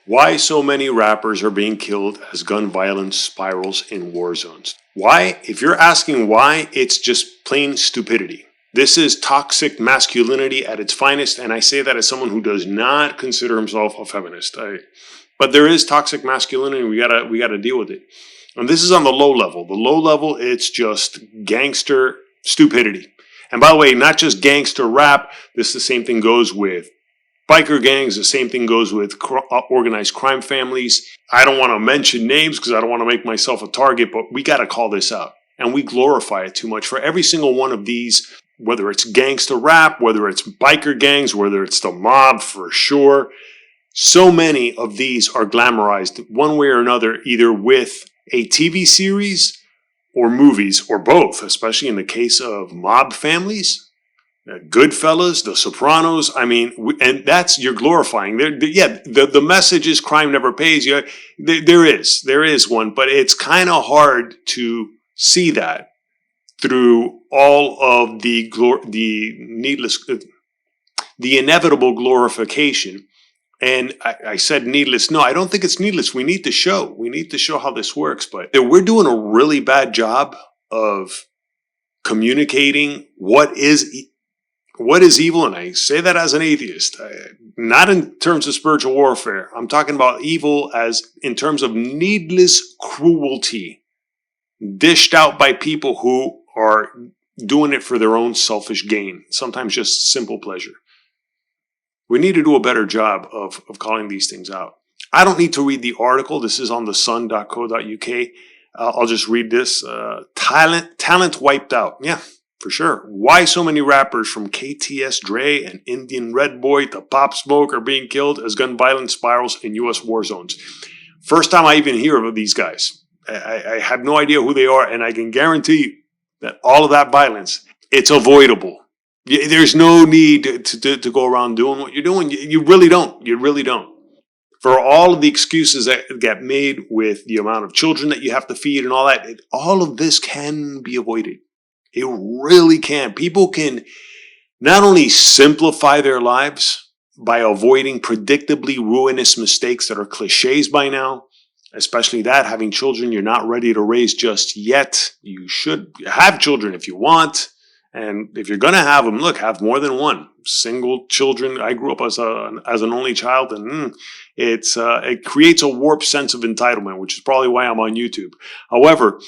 Why so many rappers are being killed as gun violence spirals in war zones. Why? If you're asking why, it's just plain stupidity. This is toxic masculinity at its finest, and I say that as someone who does not consider himself a feminist. But there is toxic masculinity. We gotta deal with it. And this is on the low level. The low level, it's just gangster stupidity. And by the way, not just gangster rap. The same thing goes with biker gangs. The same thing goes with organized crime families. I don't want to mention names because I don't want to make myself a target, but we got to call this out. And we glorify it too much. For every single one of these, whether it's gangster rap, whether it's biker gangs, whether it's the mob for sure, so many of these are glamorized one way or another, either with a TV series or movies or both, especially in the case of mob families. Goodfellas, The Sopranos. I mean, and that's, you're glorifying. The message is crime never pays. There is one, but it's kind of hard to see that through all of the inevitable glorification. And I said needless. No, I don't think it's needless. We need to show how this works. But we're doing a really bad job of communicating what is evil, and I say that as an atheist, not in terms of spiritual warfare. I'm talking about evil as in terms of needless cruelty dished out by people who are doing it for their own selfish gain, sometimes just simple pleasure. We need to do a better job of calling these things out. I don't need to read the article. This is on thesun.co.uk. I'll just read this. Talent wiped out. Yeah. For sure. Why so many rappers from KTS Dre and Indian Red Boy to Pop Smoke are being killed as gun violence spirals in U.S. war zones. First time I even hear of these guys. I have no idea who they are, and I can guarantee you that all of that violence, it's avoidable. There's no need to go around doing what you're doing. You really don't. You really don't. For all of the excuses that get made with the amount of children that you have to feed and all that, all of this can be avoided. It really can. People can not only simplify their lives by avoiding predictably ruinous mistakes that are cliches by now, especially that, having children you're not ready to raise just yet. You should have children if you want. And if you're going to have them, look, have more than one. Single children. I grew up as an only child, and it creates a warped sense of entitlement, which is probably why I'm on YouTube. However,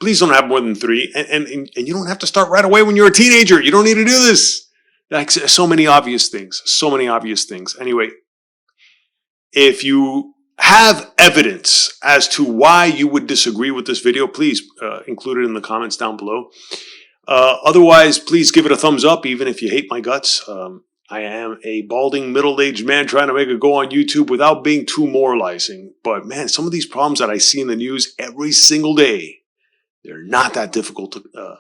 please don't have more than 3, and you don't have to start right away when you're a teenager. You don't need to do this. Like, so many obvious things. Anyway, if you have evidence as to why you would disagree with this video, please include it in the comments down below. Otherwise, please give it a thumbs up, even if you hate my guts. I am a balding middle-aged man trying to make a go on YouTube without being too moralizing. But man, some of these problems that I see in the news every single day, they're not that difficult to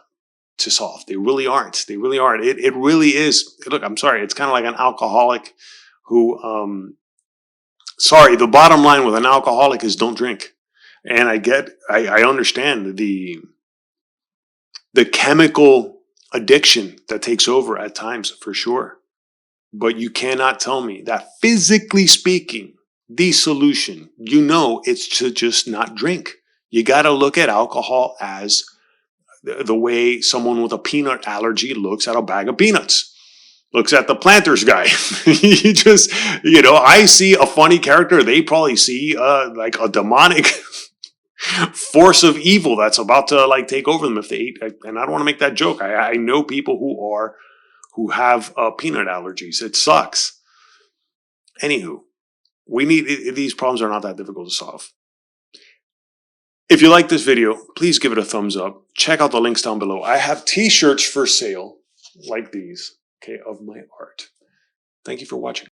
solve. They really aren't. They really aren't. It really is. Look, I'm sorry. It's kind of like an alcoholic who, the bottom line with an alcoholic is don't drink. And I understand the chemical addiction that takes over at times, for sure. But you cannot tell me that physically speaking, the solution, it's to just not drink. You got to look at alcohol as the way someone with a peanut allergy looks at a bag of peanuts, looks at the Planters guy. I see a funny character. They probably see like a demonic force of evil that's about to take over them if they eat. And I don't want to make that joke. I know people who have peanut allergies. It sucks. Anywho, these problems are not that difficult to solve. If you like this video, please give it a thumbs up. Check out the links down below. I have t-shirts for sale like these, okay, of my art. Thank you for watching.